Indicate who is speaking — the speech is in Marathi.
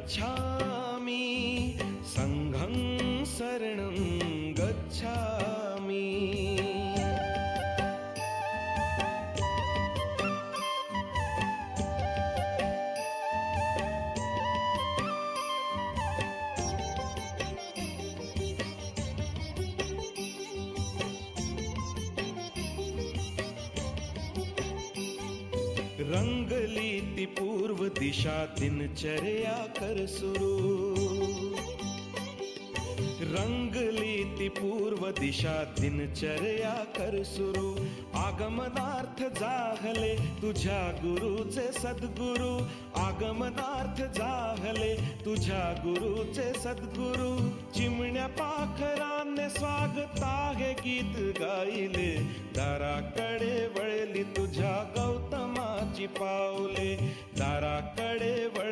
Speaker 1: गच्छामि संघं शरणं गच्छामि। रंगली ती पूर्व दिशा दिनचर्या कर सुरू, रंगली ती पूर्व दिशा दिनचर्या कर सुरू। आगमनार्थ जाहले तुझ्या गुरुचे सद्गुरू, आगमनार्थ जाहले तुझ्या गुरुचे सद्गुरू। चिमण्या पाखराने स्वागता हे गीत गायले, दाराकडे वळली तुझ्या गौतमाची पावले, दाराकडे वळली